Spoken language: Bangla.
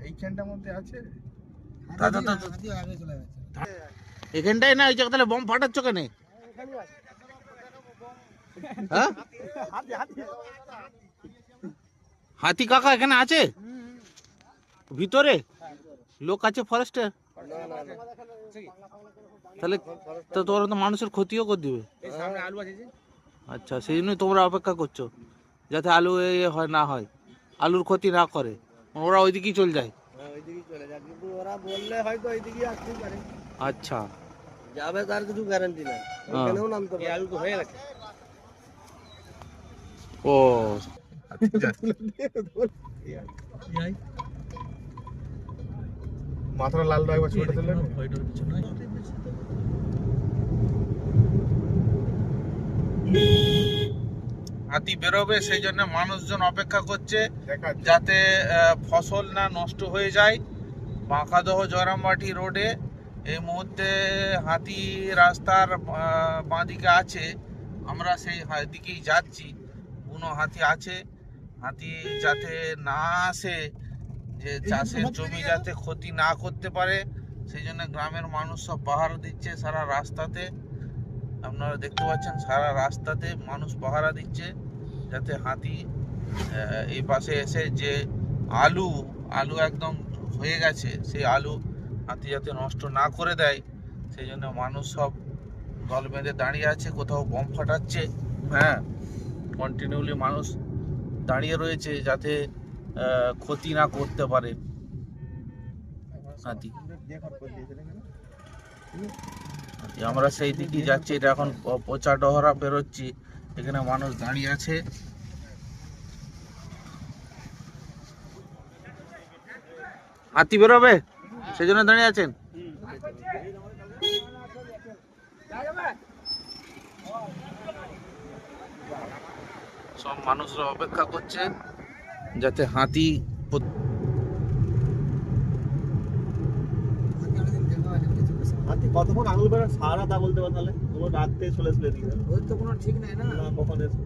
এইখানটার মধ্যে আছে। এখানটাই না ওই জায়গা, তাহলে বম ফাটাচ্ছ কেন? হ্যাঁ, হাতি কাকা এখানে আছে ভিতরে? লোক আছে ফরেস্টের? তাহলে তো তোমরা তো মানুষের ক্ষতিও করে দিবে। আচ্ছা, সেই জন্যই তোমরা অপেক্ষা করছো যাতে আলু হয় না হয়, আলুর ক্ষতি না করে, ওরা ওইদিকেই চলে যায়। কিন্তু ওরা বললে হয়তো ওইদিকেই আসতেই পারে। আচ্ছা, যাবে তার কিছু গ্যারান্টি নাই, এখানেও নামতে পারে। আলু তো হয়ে গেছে। ও মাথাটা লাল একবার ছোট দিলে হাতি বেরোবে, সেই জন্য মানুষজন অপেক্ষা করছে যাতে ফসল না নষ্ট হয়ে যায়। বাঁকাদহ জয়রামবাটি রোডে এই মুহূর্তে হাতি রাস্তার বাঁদিকে আছে, আমরা সেই দিকেই যাচ্ছি। কোনো হাতি আছে, হাতি যাতে না আসে, যে চাষের জমি যাতে ক্ষতি না করতে পারে, সেই জন্য গ্রামের মানুষ সব পাহারা দিচ্ছে সারা রাস্তাতে। আপনারা দেখতে পাচ্ছেন সারা রাস্তাতে মানুষ পাহারা দিচ্ছে যাতে হাতি এই পাশে এসে যে আলু একদম হয়ে গেছে, সেই আলু হাতি যাতে নষ্ট না করে দেয়, সেই জন্য মানুষ সব দল বেঁধে দাঁড়িয়ে আছে। কোথাও বম ফাটাচ্ছে, হ্যাঁ, কন্টিনিউলি মানুষ দাঁড়িয়ে রয়েছে যাতে ক্ষতি না করতে পারে হাতি। আমরা সেই দিকেই যাচ্ছি, এটা এখন পচা ডহরা বেরোচ্ছি, এখানে মানুষ দাঁড়িয়ে আছে। হাতি বেরোবে সেই জন্য দাঁড়িয়ে আছেন। সব মানুষরা অপেক্ষা করছে যাতে হাতি হাতি কতক্ষণ আঙুল বেড়া সারা তা বলতে পারে, তাহলে কোনো রাত থেকে চলে আসবে এদিকে, ওই তো কোনো ঠিক নাই না কখন এসে